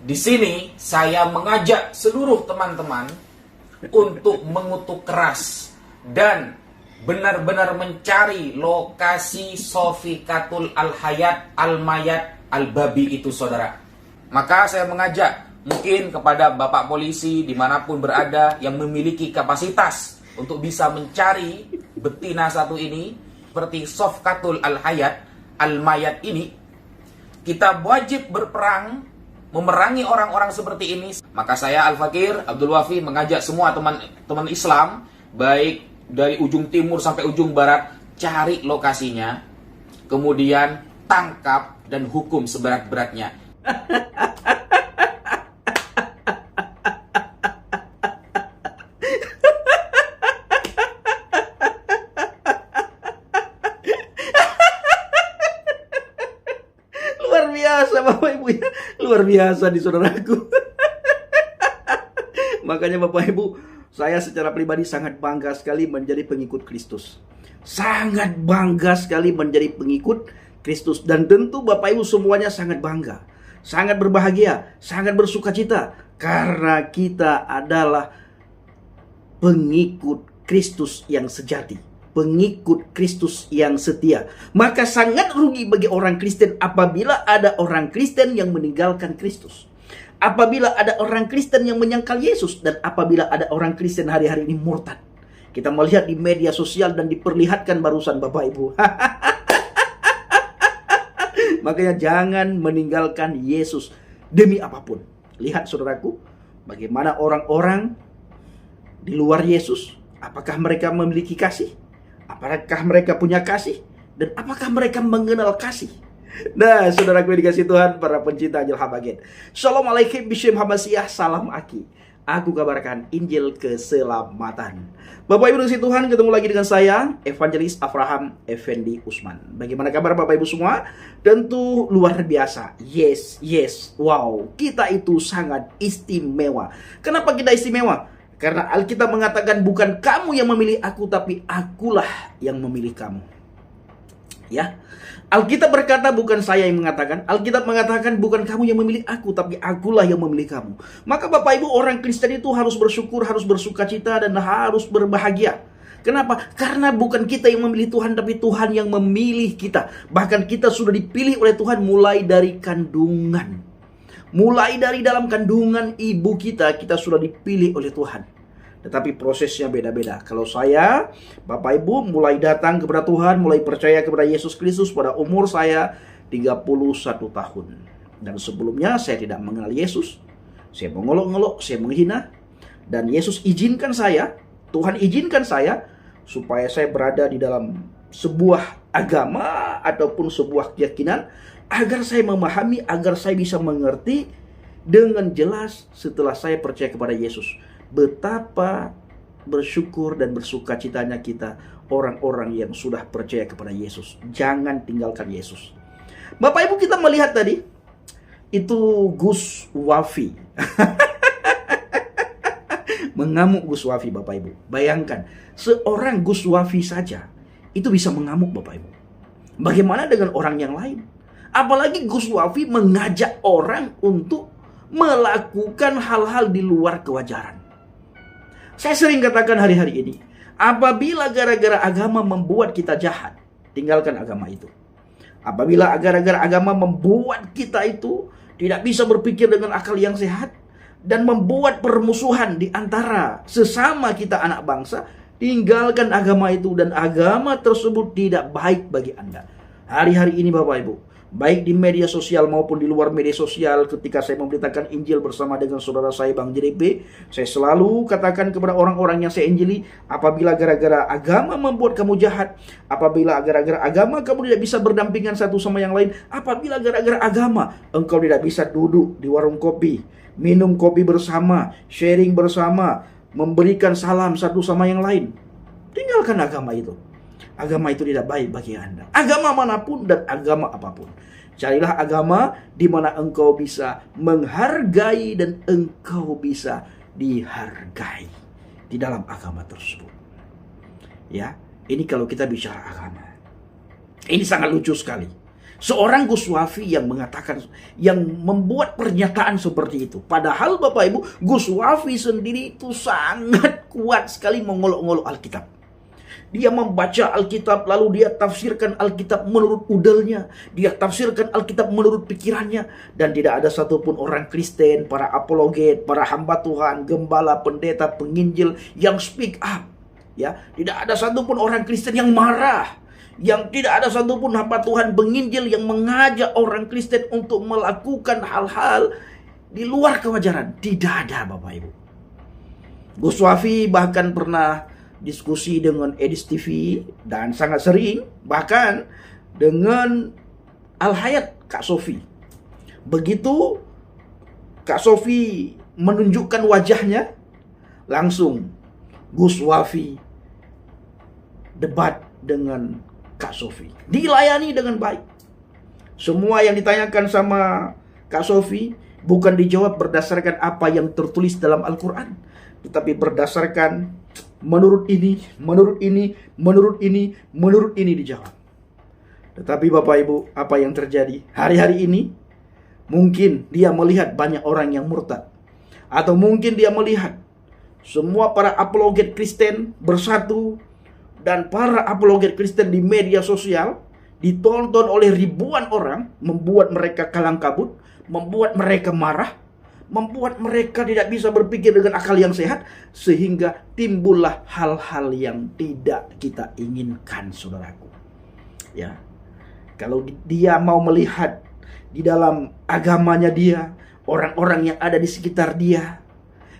Di sini saya mengajak seluruh teman-teman untuk mengutuk keras dan benar-benar mencari lokasi Sofikatul Al-Hayat Al-Mayat Al-Babi itu, saudara. Maka saya mengajak mungkin kepada Bapak polisi dimanapun berada yang memiliki kapasitas untuk bisa mencari betina satu ini, seperti Sofikatul Al-Hayat Al-Mayat ini, kita wajib berperang memerangi orang-orang seperti ini. Maka saya Al-Fakir Abdul Wafi mengajak semua teman-teman Islam, baik dari ujung timur sampai ujung barat, cari lokasinya, kemudian tangkap dan hukum seberat-beratnya. Luar biasa Bapak Ibu ya. Luar biasa di saudaraku. Makanya Bapak Ibu, saya secara pribadi sangat bangga sekali menjadi pengikut Kristus. Sangat bangga sekali menjadi pengikut Kristus. Dan tentu Bapak Ibu semuanya sangat bangga, sangat berbahagia, sangat bersukacita. Karena kita adalah pengikut Kristus yang sejati, pengikut Kristus yang setia. Maka sangat rugi bagi orang Kristen apabila ada orang Kristen yang meninggalkan Kristus, apabila ada orang Kristen yang menyangkal Yesus, dan apabila ada orang Kristen hari-hari ini murtad. Kita melihat di media sosial dan diperlihatkan barusan Bapak Ibu. Makanya jangan meninggalkan Yesus demi apapun. Lihat saudaraku, bagaimana orang-orang di luar Yesus. Apakah mereka memiliki kasih? Apakah mereka punya kasih? Dan apakah mereka mengenal kasih? Nah, saudaraku yang dikasih Tuhan, para pencinta Injil Habagen. Shalom alaikum, Bishim Hamasiah, salam Aki. Aku kabarkan Injil keselamatan. Bapak Ibu dikasih Tuhan, ketemu lagi dengan saya, Evangelis Avraham Effendi Usman. Bagaimana kabar Bapak Ibu semua? Tentu luar biasa. Yes, wow. Kita itu sangat istimewa. Kenapa kita istimewa? Karena Alkitab mengatakan bukan kamu yang memilih aku, tapi akulah yang memilih kamu. Ya, Alkitab berkata bukan saya yang mengatakan. Alkitab mengatakan bukan kamu yang memilih aku, tapi akulah yang memilih kamu. Maka Bapak Ibu, orang Kristen itu harus bersyukur, harus bersukacita, dan harus berbahagia. Kenapa? Karena bukan kita yang memilih Tuhan, tapi Tuhan yang memilih kita. Bahkan kita sudah dipilih oleh Tuhan mulai dari kandungan. Mulai dari dalam kandungan ibu kita sudah dipilih oleh Tuhan. Tetapi prosesnya beda-beda. Kalau saya, Bapak Ibu, mulai datang kepada Tuhan, mulai percaya kepada Yesus Kristus pada umur saya 31 tahun. Dan sebelumnya saya tidak mengenal Yesus. Saya mengolok-ngolok, saya menghina. Dan Yesus izinkan saya, Tuhan izinkan saya, supaya saya berada di dalam sebuah agama ataupun sebuah keyakinan, agar saya memahami, agar saya bisa mengerti dengan jelas setelah saya percaya kepada Yesus. Betapa bersyukur dan bersukacitanya kita, orang-orang yang sudah percaya kepada Yesus. Jangan tinggalkan Yesus. Bapak Ibu, kita melihat tadi, itu Gus Wafi. Mengamuk Gus Wafi Bapak Ibu. Bayangkan, seorang Gus Wafi saja itu bisa mengamuk Bapak Ibu. Bagaimana dengan orang yang lain? Apalagi Gus Wafi mengajak orang untuk melakukan hal-hal di luar kewajaran. Saya sering katakan hari-hari ini, apabila gara-gara agama membuat kita jahat, tinggalkan agama itu. Apabila gara-gara agama membuat kita itu tidak bisa berpikir dengan akal yang sehat, dan membuat permusuhan di antara sesama kita anak bangsa, tinggalkan agama itu, dan agama tersebut tidak baik bagi Anda. Hari-hari ini Bapak Ibu, baik di media sosial maupun di luar media sosial, ketika saya memberitakan Injil bersama dengan saudara saya Bang JDP, saya selalu katakan kepada orang-orang yang saya injili, apabila gara-gara agama membuat kamu jahat, apabila gara-gara agama kamu tidak bisa berdampingan satu sama yang lain, apabila gara-gara agama engkau tidak bisa duduk di warung kopi, minum kopi bersama, sharing bersama, memberikan salam satu sama yang lain, tinggalkan agama itu. Agama itu tidak baik bagi Anda. Agama manapun dan agama apapun. Carilah agama di mana engkau bisa menghargai dan engkau bisa dihargai di dalam agama tersebut. Ya, ini kalau kita bicara agama. Ini sangat lucu sekali. Seorang Gus Wafi yang mengatakan, yang membuat pernyataan seperti itu. Padahal Bapak Ibu, Gus Wafi sendiri itu sangat kuat sekali mengolok-ngolok Alkitab. Dia membaca Alkitab, lalu dia tafsirkan Alkitab menurut udelnya. Dia tafsirkan Alkitab menurut pikirannya. Dan tidak ada satupun orang Kristen, para apologet, para hamba Tuhan, gembala, pendeta, penginjil yang speak up. Ya, tidak ada satupun orang Kristen yang marah. Yang tidak ada satupun hamba Tuhan penginjil yang mengajak orang Kristen untuk melakukan hal-hal di luar kewajaran. Tidak ada, Bapak Ibu. Gus Wafi bahkan pernah diskusi dengan Edis TV dan sangat sering bahkan dengan Al-Hayat Kak Sofi. Begitu Kak Sofi menunjukkan wajahnya, langsung Gus Wafi debat dengan Kak Sofi. Dilayani dengan baik. Semua yang ditanyakan sama Kak Sofi bukan dijawab berdasarkan apa yang tertulis dalam Al-Quran, tetapi berdasarkan menurut ini dijawab. Tetapi Bapak Ibu, apa yang terjadi hari-hari ini? Mungkin dia melihat banyak orang yang murtad, atau mungkin dia melihat semua para apologet Kristen bersatu, dan para apologet Kristen di media sosial ditonton oleh ribuan orang, membuat mereka kalang kabut, membuat mereka marah, membuat mereka tidak bisa berpikir dengan akal yang sehat, sehingga timbullah hal-hal yang tidak kita inginkan, saudaraku. Ya, kalau dia mau melihat di dalam agamanya dia, orang-orang yang ada di sekitar dia,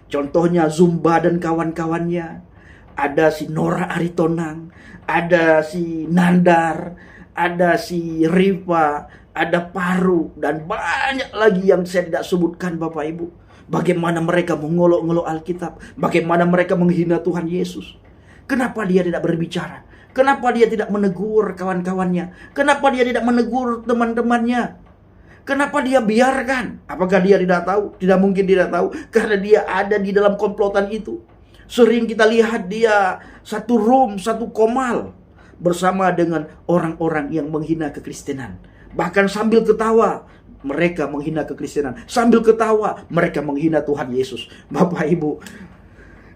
contohnya Zumba dan kawan-kawannya, ada si Nora Aritonang, ada si Nandar, ada si Riva, ada Paru, dan banyak lagi yang saya tidak sebutkan, Bapak Ibu. Bagaimana mereka mengolok-ngolok Alkitab, bagaimana mereka menghina Tuhan Yesus. Kenapa dia tidak berbicara? Kenapa dia tidak menegur kawan-kawannya? Kenapa dia tidak menegur teman-temannya? Kenapa dia biarkan? Apakah dia tidak tahu? Tidak mungkin tidak tahu, karena dia ada di dalam komplotan itu. Sering kita lihat dia satu room, satu komal bersama dengan orang-orang yang menghina kekristenan. Bahkan sambil ketawa, mereka menghina kekristenan. Sambil ketawa, mereka menghina Tuhan Yesus. Bapak Ibu,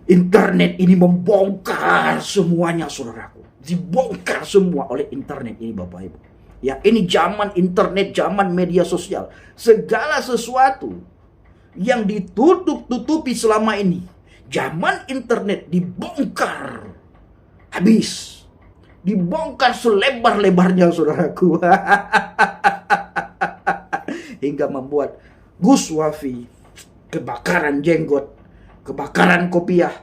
internet ini membongkar semuanya, saudaraku. Dibongkar semua oleh internet ini, Bapak Ibu. Ya, ini zaman internet, zaman media sosial. Segala sesuatu yang ditutup-tutupi selama ini, zaman internet dibongkar habis. Dibongkar selebar-lebarnya, saudaraku. Hingga membuat Gus Wafi kebakaran jenggot, kebakaran kopiah,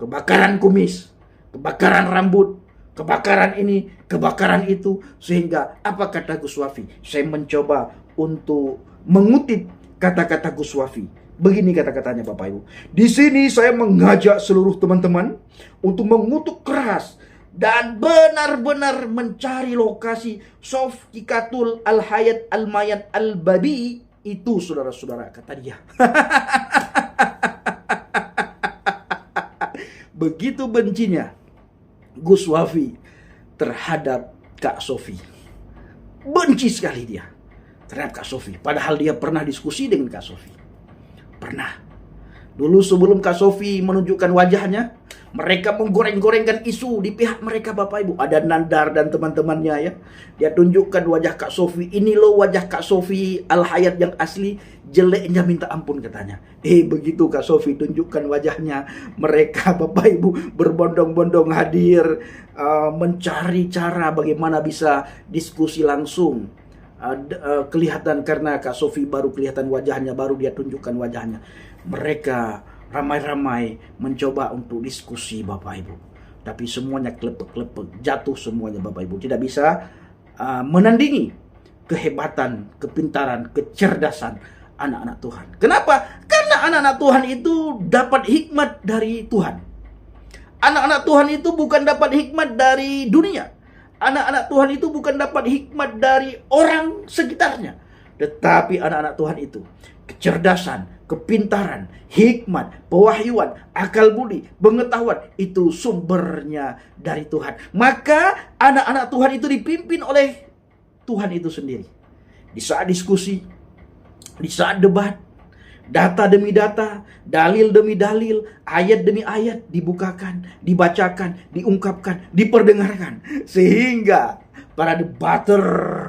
kebakaran kumis, kebakaran rambut, kebakaran ini, kebakaran itu. Sehingga apa kata Gus Wafi? Saya mencoba untuk mengutip kata-kata Gus Wafi. Begini kata-katanya, Bapak Ibu. Di sini saya mengajak seluruh teman-teman untuk mengutuk keras dan benar-benar mencari lokasi Sofikatul Al-Hayat Al-Mayat Al-Babi itu, saudara-saudara, kata dia. Begitu bencinya Gus Wafi terhadap Kak Sofi. Benci sekali dia terhadap Kak Sofi. Padahal dia pernah diskusi dengan Kak Sofi. Pernah. Dulu sebelum Kak Sofi menunjukkan wajahnya, mereka menggoreng-gorengkan isu di pihak mereka, Bapak Ibu. Ada Nandar dan teman-temannya ya. Dia tunjukkan wajah Kak Sofi. Ini loh wajah Kak Sofi Al-Hayat yang asli. Jeleknya minta ampun, katanya. Begitu Kak Sofi tunjukkan wajahnya, mereka, Bapak Ibu, berbondong-bondong hadir, mencari cara bagaimana bisa diskusi langsung. Kelihatan karena Kak Sofi baru kelihatan wajahnya, baru dia tunjukkan wajahnya. Mereka ramai-ramai mencoba untuk diskusi, Bapak Ibu. Tapi semuanya klepek-klepek, jatuh semuanya, Bapak Ibu. Tidak bisa menandingi kehebatan, kepintaran, kecerdasan anak-anak Tuhan. Kenapa? Karena anak-anak Tuhan itu dapat hikmat dari Tuhan. Anak-anak Tuhan itu bukan dapat hikmat dari dunia. Anak-anak Tuhan itu bukan dapat hikmat dari orang sekitarnya. Tetapi anak-anak Tuhan itu kecerdasan, kepintaran, hikmat, pewahyuan, akal budi, pengetahuan, itu sumbernya dari Tuhan. Maka anak-anak Tuhan itu dipimpin oleh Tuhan itu sendiri. Di saat diskusi, di saat debat, data demi data, dalil demi dalil, ayat demi ayat dibukakan, dibacakan, diungkapkan, diperdengarkan. Sehingga para debater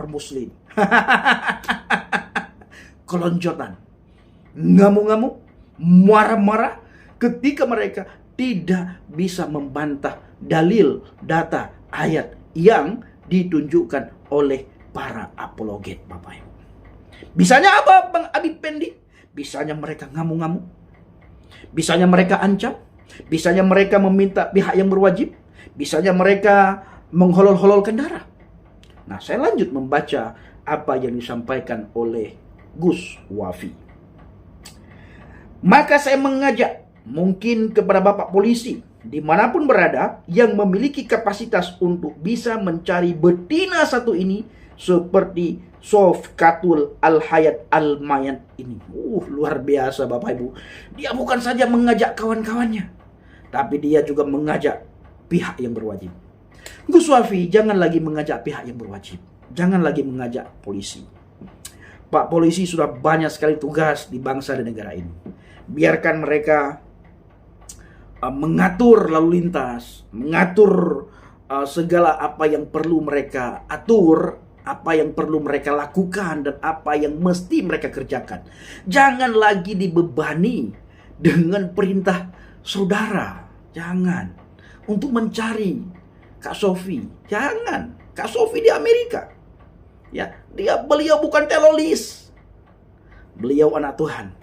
muslim kelonjotan, ngamuk-ngamuk, marah-marah ketika mereka tidak bisa membantah dalil, data, ayat yang ditunjukkan oleh para apologet, Bapak Ibu. Bisanya apa, Bang Abib Pendi? Bisanya mereka ngamuk-ngamuk, bisanya mereka ancam, bisanya mereka meminta pihak yang berwajib, bisanya mereka mengholol-hololkan darah. Nah, saya lanjut membaca apa yang disampaikan oleh Gus Wafi. Maka saya mengajak mungkin kepada Bapak polisi dimanapun berada yang memiliki kapasitas untuk bisa mencari betina satu ini seperti Sofikatul Al-Hayat Al-Mayan ini. Luar biasa Bapak Ibu. Dia bukan saja mengajak kawan-kawannya, tapi dia juga mengajak pihak yang berwajib. Gus Wafi, jangan lagi mengajak pihak yang berwajib. Jangan lagi mengajak polisi. Pak polisi sudah banyak sekali tugas di bangsa dan negara ini. Biarkan mereka mengatur lalu lintas, mengatur segala apa yang perlu mereka atur, apa yang perlu mereka lakukan, dan apa yang mesti mereka kerjakan. Jangan lagi dibebani dengan perintah saudara. Jangan. Untuk mencari Kak Sofi. Jangan. Kak Sofi di Amerika. Ya, beliau bukan teroris. Beliau anak Tuhan.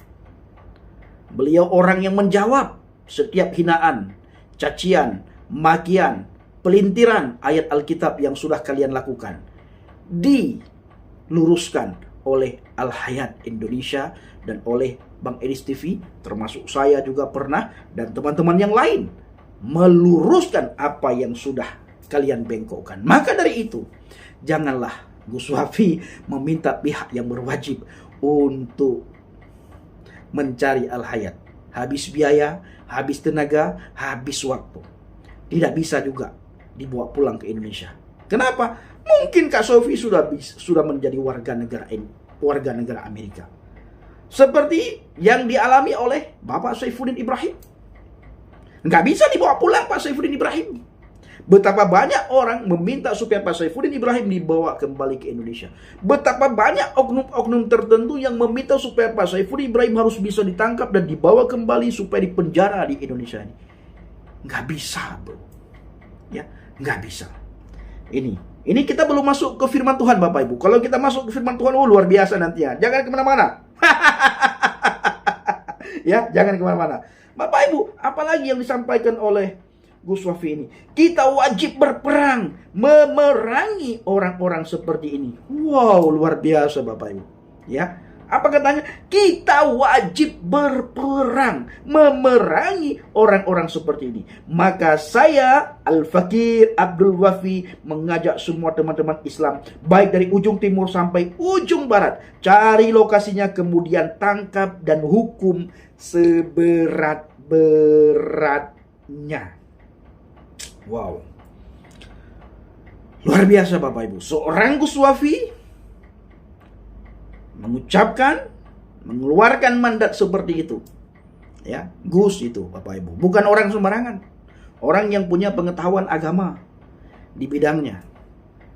Beliau orang yang menjawab setiap hinaan, cacian, makian, pelintiran ayat Alkitab yang sudah kalian lakukan. Diluruskan oleh Al-Hayat Indonesia dan oleh Bang Edis TV, termasuk saya juga pernah, dan teman-teman yang lain, meluruskan apa yang sudah kalian bengkokkan. Maka dari itu, janganlah Gus Wafi meminta pihak yang berwajib untuk mencari Al-Hayat. Habis biaya, habis tenaga, habis waktu. Tidak bisa juga dibawa pulang ke Indonesia. Kenapa? Mungkin Kak Sofi sudah menjadi warga negara Amerika. Seperti yang dialami oleh Bapak Saifuddin Ibrahim. Nggak bisa dibawa pulang Pak Saifuddin Ibrahim. Betapa banyak orang meminta supaya Pak Saifuddin Ibrahim dibawa kembali ke Indonesia. Betapa banyak oknum-oknum tertentu yang meminta supaya Pak Saifuddin Ibrahim harus bisa ditangkap dan dibawa kembali supaya dipenjara di Indonesia ini. Nggak bisa, bro. Ya, nggak bisa. Ini kita belum masuk ke firman Tuhan, Bapak Ibu. Kalau kita masuk ke firman Tuhan, luar biasa nantinya. Jangan kemana-mana. Ya, jangan kemana-mana. Bapak Ibu, apalagi yang disampaikan oleh Gus Wafi ini? Kita wajib berperang memerangi orang-orang seperti ini. Wow, luar biasa Bapak Ibu. Ya, apa katanya? Kita wajib berperang memerangi orang-orang seperti ini. Maka saya Al-Fakir Abdul Wafi mengajak semua teman-teman Islam, baik dari ujung timur sampai ujung barat, cari lokasinya, kemudian tangkap dan hukum seberat-beratnya. Wow, luar biasa Bapak Ibu. Seorang Gus Wafi mengeluarkan mandat seperti itu. Ya, Gus itu Bapak Ibu bukan orang sembarangan. Orang yang punya pengetahuan agama di bidangnya.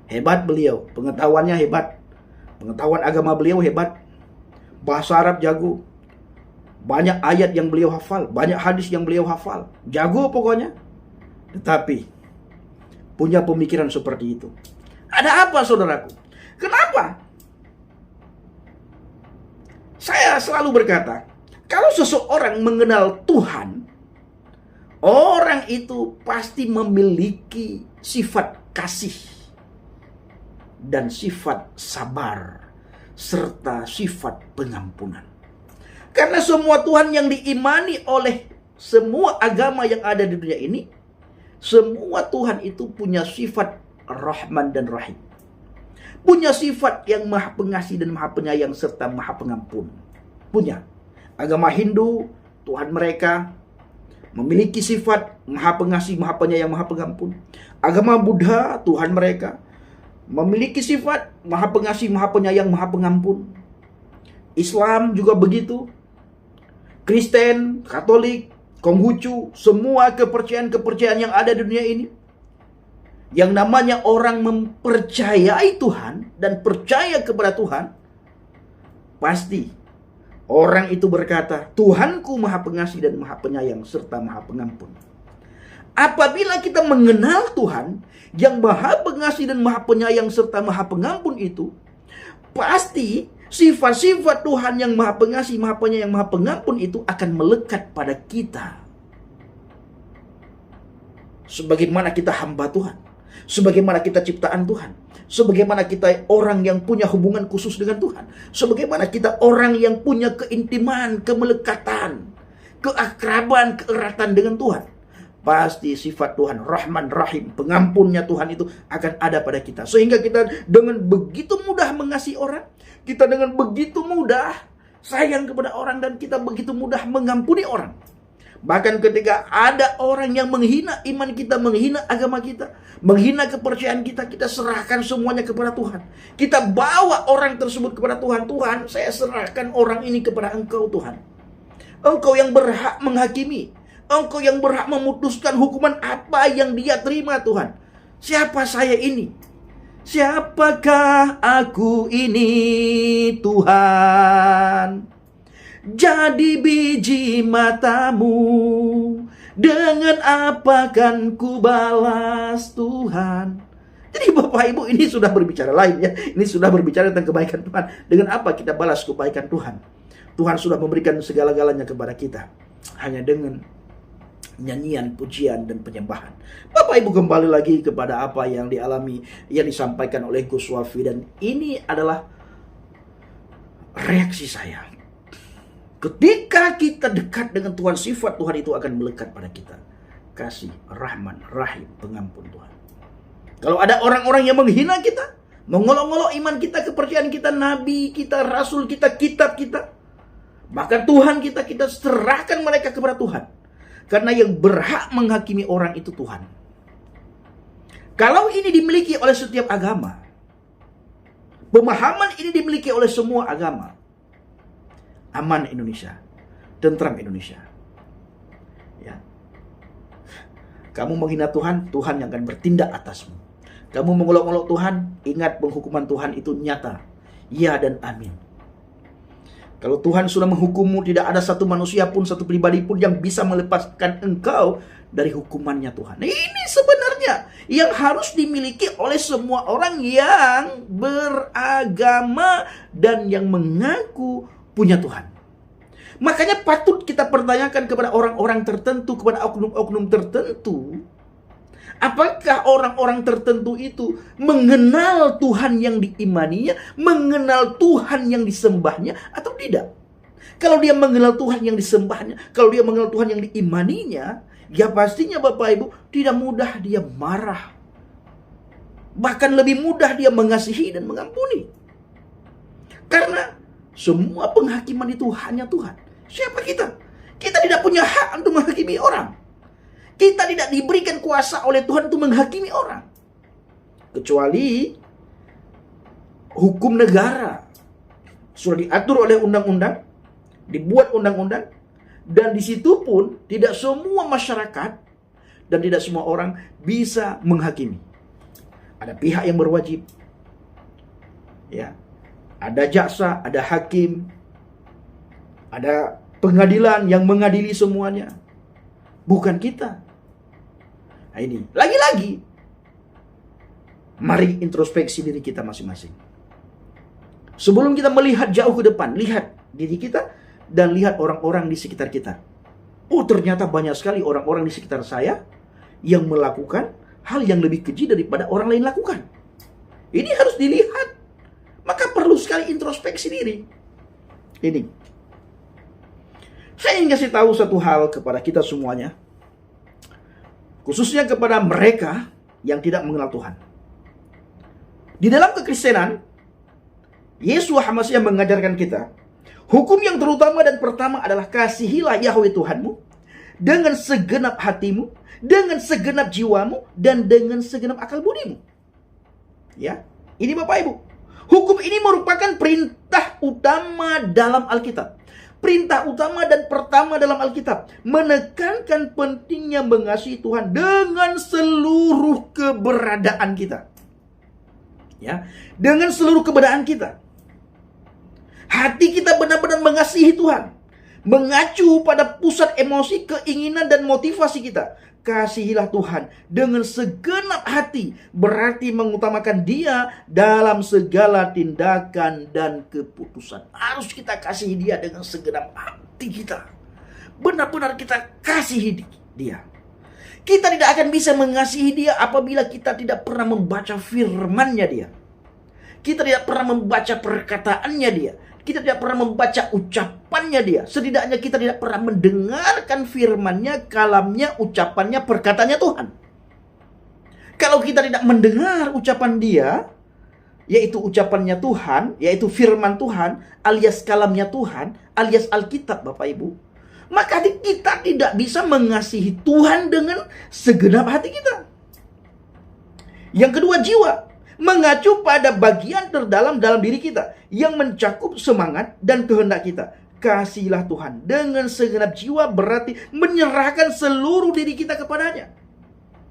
Hebat beliau, pengetahuannya hebat. Pengetahuan agama beliau hebat. Bahasa Arab jago. Banyak ayat yang beliau hafal, banyak hadis yang beliau hafal. Jago pokoknya. Tetapi punya pemikiran seperti itu. Ada apa saudaraku? Kenapa? Saya selalu berkata, kalau seseorang mengenal Tuhan, orang itu pasti memiliki sifat kasih dan sifat sabar serta sifat pengampunan. Karena semua Tuhan yang diimani oleh semua agama yang ada di dunia ini, semua Tuhan itu punya sifat Rahman dan Rahim. Punya sifat yang maha pengasih dan maha penyayang serta maha pengampun. Punya. Agama Hindu, Tuhan mereka memiliki sifat maha pengasih, maha penyayang, maha pengampun. Agama Buddha, Tuhan mereka memiliki sifat Maha Pengasih, Maha Penyayang, Maha Pengampun. Islam juga begitu. Kristen, Katolik, Konghucu, semua kepercayaan-kepercayaan yang ada di dunia ini, yang namanya orang mempercayai Tuhan dan percaya kepada Tuhan, pasti orang itu berkata, Tuhanku Maha Pengasih dan Maha Penyayang serta Maha Pengampun. Apabila kita mengenal Tuhan yang Maha Pengasih dan Maha Penyayang serta Maha Pengampun itu, pasti sifat-sifat Tuhan yang Maha Pengasih, Maha Penyayang, Maha Pengampun itu akan melekat pada kita. Sebagaimana kita hamba Tuhan, sebagaimana kita ciptaan Tuhan, sebagaimana kita orang yang punya hubungan khusus dengan Tuhan, sebagaimana kita orang yang punya keintiman, kemelekatan, keakraban, keeratan dengan Tuhan, pasti sifat Tuhan Rahman Rahim, pengampunnya Tuhan itu akan ada pada kita. Sehingga kita dengan begitu mudah mengasihi orang, kita dengan begitu mudah sayang kepada orang, dan kita begitu mudah mengampuni orang. Bahkan ketika ada orang yang menghina iman kita, menghina agama kita, menghina kepercayaan kita, kita serahkan semuanya kepada Tuhan. Kita bawa orang tersebut kepada Tuhan. Tuhan, saya serahkan orang ini kepada Engkau Tuhan. Engkau yang berhak menghakimi. Engkau yang berhak memutuskan hukuman apa yang dia terima Tuhan. Siapa saya ini? Siapakah aku ini Tuhan? Jadi biji matamu, dengan apa kan ku balas Tuhan? Jadi Bapak Ibu, ini sudah berbicara lain ya. Ini sudah berbicara tentang kebaikan Tuhan. Dengan apa kita balas kebaikan Tuhan? Tuhan sudah memberikan segala-galanya kepada kita. Hanya dengan nyanyian, pujian, dan penyembahan. Bapak Ibu, kembali lagi kepada apa yang dialami, yang disampaikan oleh Gus Wafi. Dan ini adalah reaksi saya. Ketika kita dekat dengan Tuhan, sifat Tuhan itu akan melekat pada kita. Kasih, Rahman, Rahim, pengampun Tuhan. Kalau ada orang-orang yang menghina kita, mengolok-olok iman kita, kepercayaan kita, nabi kita, rasul kita, kitab kita, bahkan Tuhan kita, kita serahkan mereka kepada Tuhan. Karena yang berhak menghakimi orang itu Tuhan. Kalau ini dimiliki oleh setiap agama, pemahaman ini dimiliki oleh semua agama, aman Indonesia, tentram Indonesia. Ya. Kamu menghina Tuhan, Tuhan yang akan bertindak atasmu. Kamu mengolok-olok Tuhan, ingat penghukuman Tuhan itu nyata. Ya dan amin. Kalau Tuhan sudah menghukummu, tidak ada satu manusia pun, satu pribadi pun yang bisa melepaskan engkau dari hukumannya Tuhan. Ini sebenarnya yang harus dimiliki oleh semua orang yang beragama dan yang mengaku punya Tuhan. Makanya patut kita pertanyakan kepada orang-orang tertentu, kepada oknum-oknum tertentu, apakah orang-orang tertentu itu mengenal Tuhan yang diimaninya, mengenal Tuhan yang disembahnya, atau tidak? Kalau dia mengenal Tuhan yang disembahnya, kalau dia mengenal Tuhan yang diimaninya, ya pastinya Bapak Ibu, tidak mudah dia marah. Bahkan lebih mudah dia mengasihi dan mengampuni. Karena semua penghakiman itu hanya Tuhan. Siapa kita? Kita tidak punya hak untuk menghakimi orang. Kita tidak diberikan kuasa oleh Tuhan untuk menghakimi orang. Kecuali hukum negara sudah diatur oleh undang-undang, dibuat undang-undang, dan di situ pun tidak semua masyarakat dan tidak semua orang bisa menghakimi. Ada pihak yang berwajib. Ya. Ada jaksa, ada hakim, ada pengadilan yang mengadili semuanya. Bukan kita. Nah ini, lagi-lagi, mari introspeksi diri kita masing-masing. Sebelum kita melihat jauh ke depan, lihat diri kita dan lihat orang-orang di sekitar kita. Oh, ternyata banyak sekali orang-orang di sekitar saya yang melakukan hal yang lebih keji daripada orang lain lakukan. Ini harus dilihat. Maka perlu sekali introspeksi diri. Ini. Saya ingin kasih tahu satu hal kepada kita semuanya. Khususnya kepada mereka yang tidak mengenal Tuhan. Di dalam kekristenan, Yesus HaMasiah mengajarkan kita, hukum yang terutama dan pertama adalah kasihilah Yahweh Tuhanmu dengan segenap hatimu, dengan segenap jiwamu, dan dengan segenap akal budimu. Ya. Ini Bapak Ibu, hukum ini merupakan perintah utama dalam Alkitab. Perintah utama dan pertama dalam Alkitab menekankan pentingnya mengasihi Tuhan dengan seluruh keberadaan kita. Ya, dengan seluruh keberadaan kita. Hati kita benar-benar mengasihi Tuhan, mengacu pada pusat emosi, keinginan dan motivasi kita. Kasihilah Tuhan dengan segenap hati, berarti mengutamakan Dia dalam segala tindakan dan keputusan. Harus kita kasihi Dia dengan segenap hati kita. Benar-benar kita kasihi Dia. Kita tidak akan bisa mengasihi Dia apabila kita tidak pernah membaca firman-Nya Dia. Kita tidak pernah membaca perkataannya Dia. Kita tidak pernah membaca ucapannya Dia. Setidaknya kita tidak pernah mendengarkan firman-Nya, kalamnya, ucapannya, perkataannya Tuhan. Kalau kita tidak mendengar ucapan Dia, yaitu ucapannya Tuhan, yaitu firman Tuhan, alias kalamnya Tuhan, alias Alkitab Bapak Ibu, maka kita tidak bisa mengasihi Tuhan dengan segenap hati kita. Yang kedua, jiwa. Mengacu pada bagian terdalam dalam diri kita yang mencakup semangat dan kehendak kita. Kasihilah Tuhan dengan segenap jiwa, berarti menyerahkan seluruh diri kita kepadanya.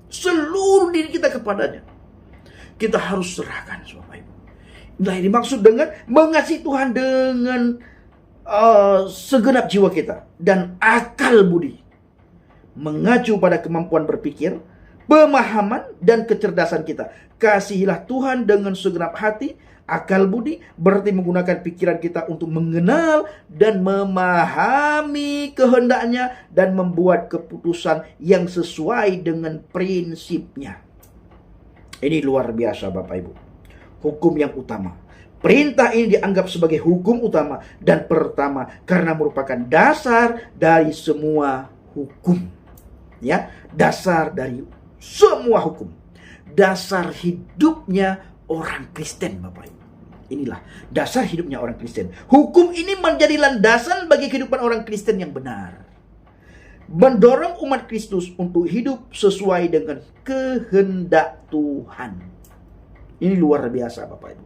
Seluruh diri kita kepadanya. Kita harus serahkan, Bapak Ibu. Nah, ini maksud dengan mengasihi Tuhan dengan segenap jiwa kita dan akal budi. Mengacu pada kemampuan berpikir, pemahaman dan kecerdasan kita. Kasihilah Tuhan dengan segenap hati, akal budi, berarti menggunakan pikiran kita untuk mengenal dan memahami kehendaknya dan membuat keputusan yang sesuai dengan prinsipnya. Ini luar biasa Bapak Ibu. Hukum yang utama. Perintah ini dianggap sebagai hukum utama dan pertama karena merupakan dasar dari semua hukum. Ya, dasar dari semua hukum. Dasar hidupnya orang Kristen Bapak Ibu. Inilah dasar hidupnya orang Kristen. Hukum ini menjadi landasan bagi kehidupan orang Kristen yang benar. Mendorong umat Kristus untuk hidup sesuai dengan kehendak Tuhan. Ini luar biasa Bapak Ibu.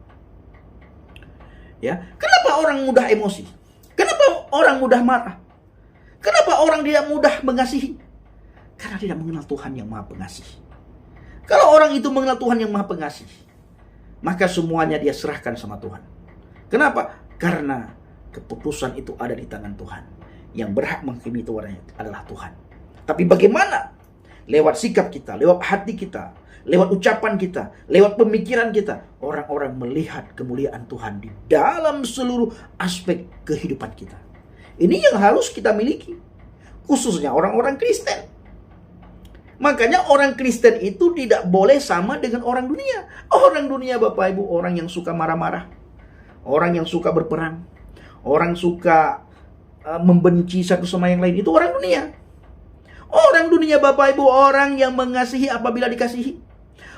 Ya, kenapa orang mudah emosi? Kenapa orang mudah marah? Kenapa orang tidak mudah mengasihi? Karena tidak mengenal Tuhan yang Maha Pengasih. Kalau orang itu mengenal Tuhan yang Maha Pengasih, maka semuanya dia serahkan sama Tuhan. Kenapa? Karena keputusan itu ada di tangan Tuhan. Yang berhak menghakimi itu adalah Tuhan. Tapi bagaimana? Lewat sikap kita, lewat hati kita, lewat ucapan kita, lewat pemikiran kita, orang-orang melihat kemuliaan Tuhan di dalam seluruh aspek kehidupan kita. Ini yang harus kita miliki, khususnya orang-orang Kristen. Makanya orang Kristen itu tidak boleh sama dengan orang dunia. Orang dunia Bapak Ibu, orang yang suka marah-marah, orang yang suka berperang, orang suka membenci satu sama yang lain, itu orang dunia. Orang dunia Bapak Ibu, orang yang mengasihi apabila dikasihi.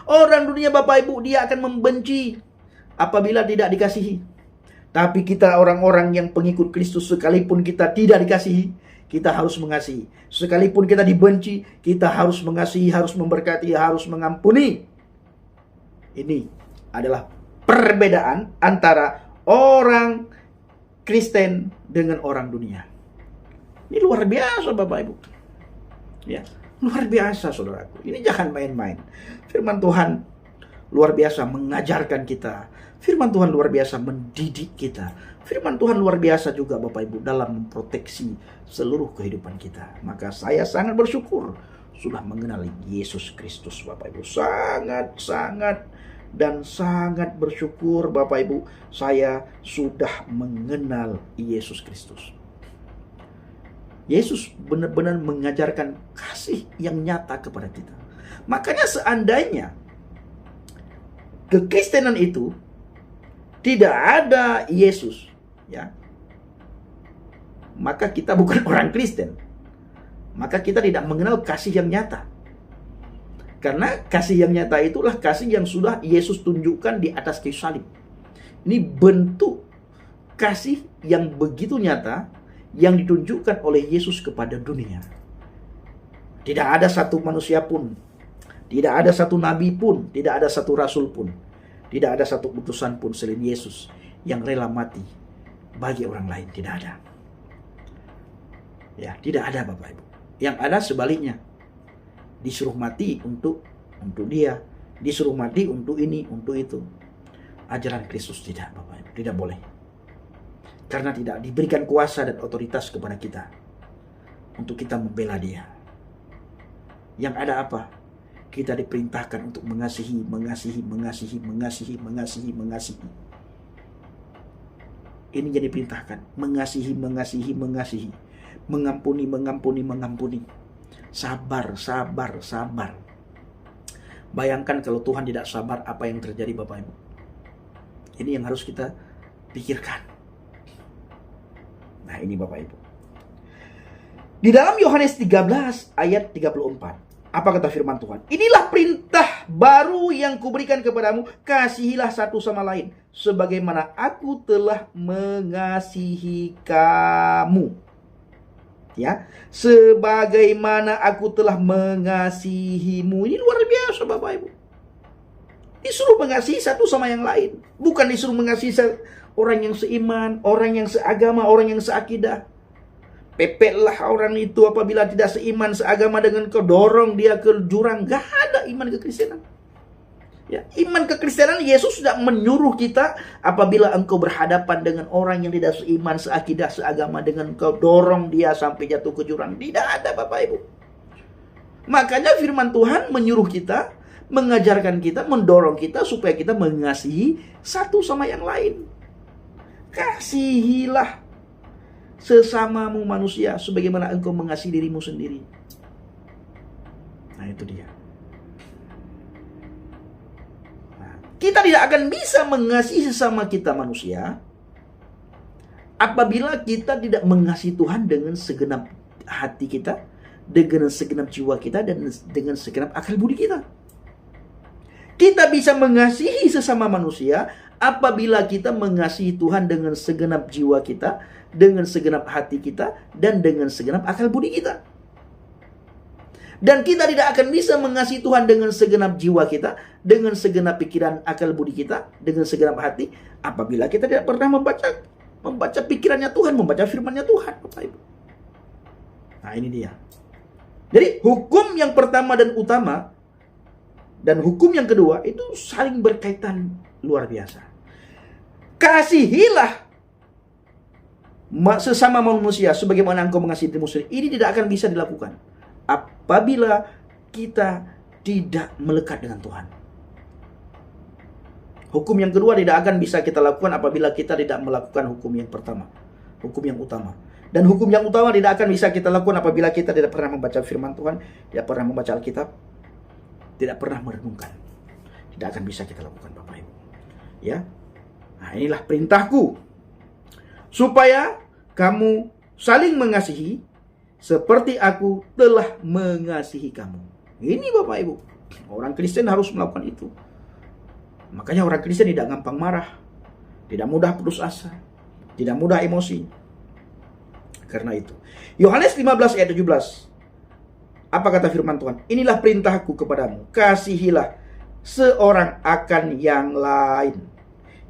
Orang dunia Bapak Ibu, dia akan membenci apabila tidak dikasihi. Tapi kita orang-orang yang pengikut Kristus, sekalipun kita tidak dikasihi, kita harus mengasihi. Sekalipun kita dibenci, kita harus mengasihi, harus memberkati, harus mengampuni. Ini adalah perbedaan antara orang Kristen dengan orang dunia. Ini luar biasa Bapak Ibu. Ya, luar biasa saudaraku. Ini jangan main-main. Firman Tuhan luar biasa mengajarkan kita. Firman Tuhan luar biasa mendidik kita. Firman Tuhan luar biasa juga Bapak Ibu dalam memproteksi seluruh kehidupan kita. Maka saya sangat bersyukur sudah mengenal Yesus Kristus Bapak Ibu. Sangat dan sangat bersyukur Bapak Ibu, saya sudah mengenal Yesus Kristus. Yesus benar-benar mengajarkan kasih yang nyata kepada kita. Makanya seandainya kekristenan itu tidak ada Yesus, ya, maka kita bukan orang Kristen. Maka kita tidak mengenal kasih yang nyata. Karena kasih yang nyata itulah kasih yang sudah Yesus tunjukkan di atas kayu salib. Ini bentuk kasih yang begitu nyata yang ditunjukkan oleh Yesus kepada dunia. Tidak ada satu manusia pun, tidak ada satu nabi pun, tidak ada satu rasul pun, Tidak ada satu utusan pun selain Yesus yang rela mati bagi orang lain. Tidak ada. Ya, tidak ada Bapak Ibu. Yang ada sebaliknya. Disuruh mati untuk dia. Disuruh mati untuk ini, untuk itu. Ajaran Kristus tidak Bapak Ibu. Tidak boleh. Karena tidak diberikan kuasa dan otoritas kepada kita untuk kita membela dia. Yang ada apa? Kita diperintahkan untuk mengasihi. Ini jadi perintahkan. Mengasihi. Mengampuni. Sabar. Bayangkan kalau Tuhan tidak sabar, apa yang terjadi Bapak Ibu. Ini yang harus kita pikirkan. Nah ini Bapak Ibu. Di dalam Yohanes 13 ayat 34. Apa kata firman Tuhan? Inilah perintah baru yang kuberikan kepadamu. Kasihilah satu sama lain. Sebagaimana aku telah mengasihi kamu. Ya, sebagaimana aku telah mengasihimu. Ini luar biasa Bapak Ibu. Disuruh mengasihi satu sama yang lain. Bukan disuruh mengasihi orang yang seiman, orang yang seagama, orang yang seakidah. Pepetlah orang itu apabila tidak seiman, seagama dengan kau, dorong dia ke jurang. Gak ada iman kekristenan. Ya, iman kekristenan, Yesus tidak menyuruh kita apabila engkau berhadapan dengan orang yang tidak seiman, seakidah, seagama dengan engkau, dorong dia sampai jatuh ke jurang. Tidak ada Bapak Ibu. Makanya firman Tuhan menyuruh kita, mengajarkan kita, mendorong kita supaya kita mengasihi satu sama yang lain. Kasihilah sesamamu manusia sebagaimana engkau mengasihi dirimu sendiri. Nah itu dia. Kita tidak akan bisa mengasihi sesama kita manusia apabila kita tidak mengasihi Tuhan dengan segenap hati kita, dengan segenap jiwa kita, dan dengan segenap akal budi kita. Kita bisa mengasihi sesama manusia apabila kita mengasihi Tuhan dengan segenap jiwa kita, dengan segenap hati kita, dan dengan segenap akal budi kita. Dan kita tidak akan bisa mengasihi Tuhan dengan segenap jiwa kita, dengan segenap pikiran, akal budi kita, dengan segenap hati, apabila kita tidak pernah membaca pikirannya Tuhan, membaca firman-Nya Tuhan, Bapak Ibu. Nah ini dia. Jadi hukum yang pertama dan utama dan hukum yang kedua itu saling berkaitan luar biasa. Kasihilah sesama manusia sebagaimana engkau mengasihi dirimu sendiri. Ini tidak akan bisa dilakukan apabila kita tidak melekat dengan Tuhan. Hukum yang kedua tidak akan bisa kita lakukan apabila kita tidak melakukan hukum yang pertama, hukum yang utama. Dan hukum yang utama tidak akan bisa kita lakukan apabila kita tidak pernah membaca firman Tuhan, tidak pernah membaca Alkitab, tidak pernah merenungkan. Tidak akan bisa kita lakukan Bapak Ibu. Ya. Nah, inilah perintahku supaya kamu saling mengasihi seperti aku telah mengasihi kamu. Ini Bapak Ibu. Orang Kristen harus melakukan itu. Makanya orang Kristen tidak gampang marah, tidak mudah putus asa, tidak mudah emosi. Karena itu. Yohanes 15 ayat 17. Apa kata firman Tuhan? Inilah perintahku kepadamu. Kasihilah seorang akan yang lain.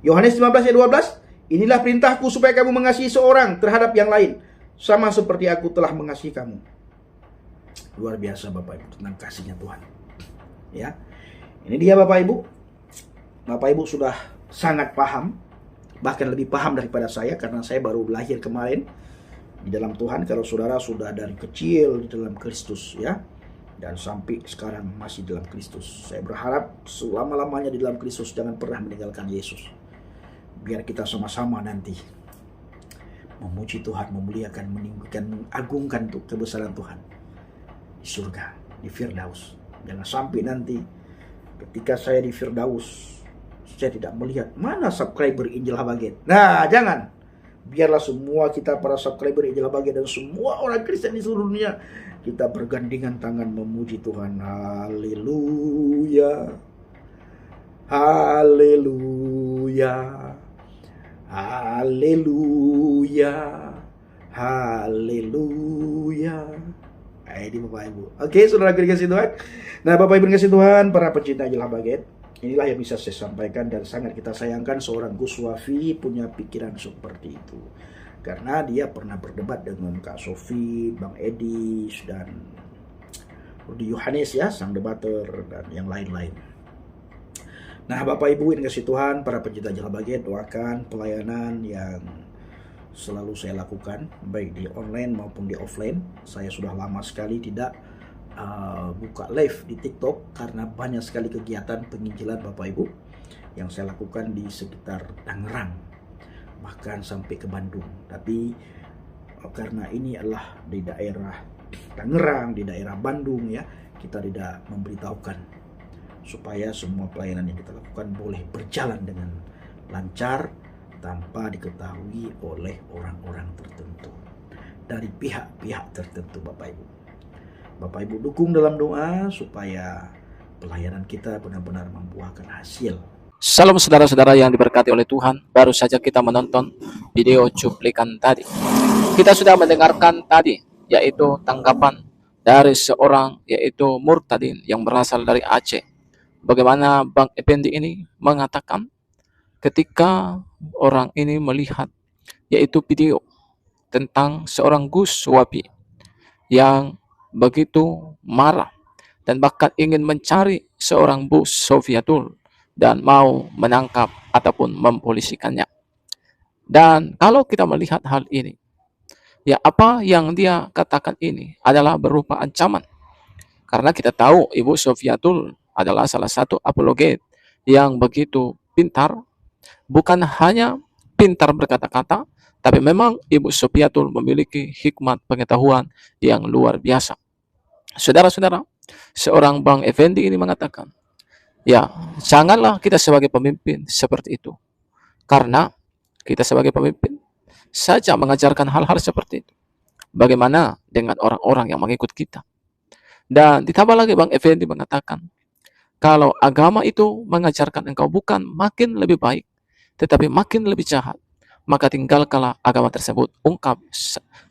Yohanes 15 ayat 12. Inilah perintahku supaya kamu mengasihi seorang terhadap yang lain, sama seperti aku telah mengasihi kamu. Luar biasa Bapak Ibu tentang kasihnya Tuhan. Ya. Ini dia Bapak Ibu. Bapak Ibu sudah sangat paham, bahkan lebih paham daripada saya karena saya baru lahir kemarin di dalam Tuhan. Kalau saudara sudah dari kecil di dalam Kristus ya, dan sampai sekarang masih dalam Kristus. Saya berharap selama-lamanya di dalam Kristus, jangan pernah meninggalkan Yesus. Biar kita sama-sama nanti memuji Tuhan, memuliakan, meninggikan, mengagungkan untuk kebesaran Tuhan di surga, di Firdaus. Jangan sampai nanti ketika saya di Firdaus saya tidak melihat mana subscriber Injil Habaget. Nah, jangan. Biarlah semua kita para subscriber Injil Habaget dan semua orang Kristen di seluruh dunia kita bergandengan tangan memuji Tuhan. Haleluya. Haleluya. Haleluya. Haleluya. Ini Bapak Ibu. Oke, saudara dikasih Tuhan. Nah, Bapak Ibu dikasih Tuhan, para pencinta Injil Habaget, Inilah yang bisa saya sampaikan dan sangat kita sayangkan seorang Gus Wafi punya pikiran seperti itu. Karena dia pernah berdebat dengan Kak Sofi, Bang Edis, dan Rudi Yohanes ya, sang debater, dan yang lain-lain. Nah, Bapak Ibu yang kasih Tuhan, para pencinta Jala Baget, doakan pelayanan yang selalu saya lakukan, baik di online maupun di offline. Saya sudah lama sekali tidak buka live di TikTok karena banyak sekali kegiatan penginjilan Bapak Ibu yang saya lakukan di sekitar Tangerang, bahkan sampai ke Bandung. Tapi karena ini adalah di daerah Tangerang, di daerah Bandung ya, kita tidak memberitahukan supaya semua pelayanan yang kita lakukan boleh berjalan dengan lancar tanpa diketahui oleh orang-orang tertentu dari pihak-pihak tertentu. Bapak Ibu dukung dalam doa supaya pelayanan kita benar-benar membuahkan hasil. Salam saudara-saudara yang diberkati oleh Tuhan. Baru saja kita menonton video cuplikan tadi. Kita sudah mendengarkan tadi, yaitu tanggapan dari seorang yaitu Murtadin yang berasal dari Aceh. Bagaimana Bang Effendi ini mengatakan ketika orang ini melihat yaitu video tentang seorang Gus Wafi yang begitu marah dan bahkan ingin mencari seorang Bu Sofiatul dan mau menangkap ataupun mempolisikannya. Dan kalau kita melihat hal ini, ya apa yang dia katakan ini adalah berupa ancaman. Karena kita tahu Ibu Sofiatul adalah salah satu apologet yang begitu pintar, bukan hanya pintar berkata-kata, tapi memang Ibu Sofiatul memiliki hikmat pengetahuan yang luar biasa. Saudara-saudara, seorang Bang Effendi ini mengatakan, ya janganlah kita sebagai pemimpin seperti itu. Karena kita sebagai pemimpin saja mengajarkan hal-hal seperti itu. Bagaimana dengan orang-orang yang mengikut kita? Dan ditambah lagi Bang Effendi mengatakan, kalau agama itu mengajarkan engkau bukan makin lebih baik, tetapi makin lebih jahat, maka tinggalkanlah agama tersebut, ungkap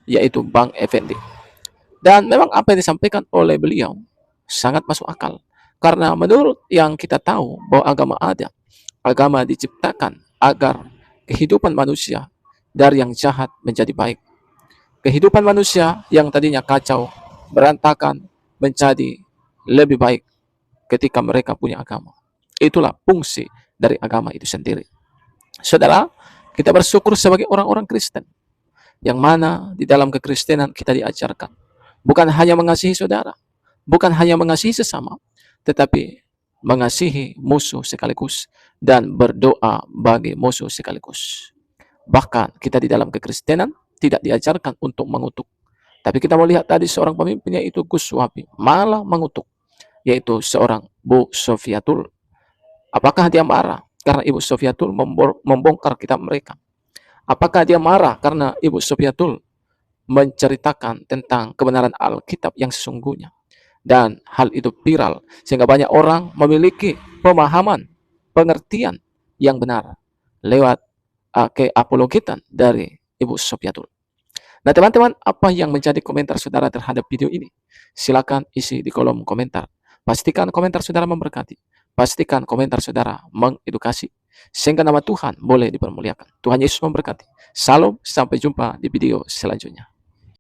yaitu Bang Effendi. Dan memang apa yang disampaikan oleh beliau sangat masuk akal. Karena menurut yang kita tahu bahwa agama ada, agama diciptakan agar kehidupan manusia dari yang jahat menjadi baik. Kehidupan manusia yang tadinya kacau, berantakan, menjadi lebih baik ketika mereka punya agama. Itulah fungsi dari agama itu sendiri. Saudara, kita bersyukur sebagai orang-orang Kristen, yang mana di dalam kekristenan kita diajarkan bukan hanya mengasihi saudara, bukan hanya mengasihi sesama, tetapi mengasihi musuh sekaligus dan berdoa bagi musuh sekaligus. Bahkan kita di dalam kekristenan tidak diajarkan untuk mengutuk. Tapi kita melihat tadi seorang pemimpin yaitu Gus Wafi malah mengutuk, yaitu seorang Bu Sofiatul. Apakah dia marah karena Ibu Sofiatul membongkar kitab mereka? Apakah dia marah karena Ibu Sofiatul menceritakan tentang kebenaran Alkitab yang sesungguhnya? Dan hal itu viral sehingga banyak orang memiliki pemahaman, pengertian yang benar lewat keapologetan dari Ibu Sofiatul. Nah teman-teman, apa yang menjadi komentar saudara terhadap video ini? Silakan isi di kolom komentar. Pastikan komentar saudara memberkati. Pastikan komentar saudara mengedukasi. Sehingga nama Tuhan boleh dipermuliakan. Tuhan Yesus memberkati. Salam, sampai jumpa di video selanjutnya.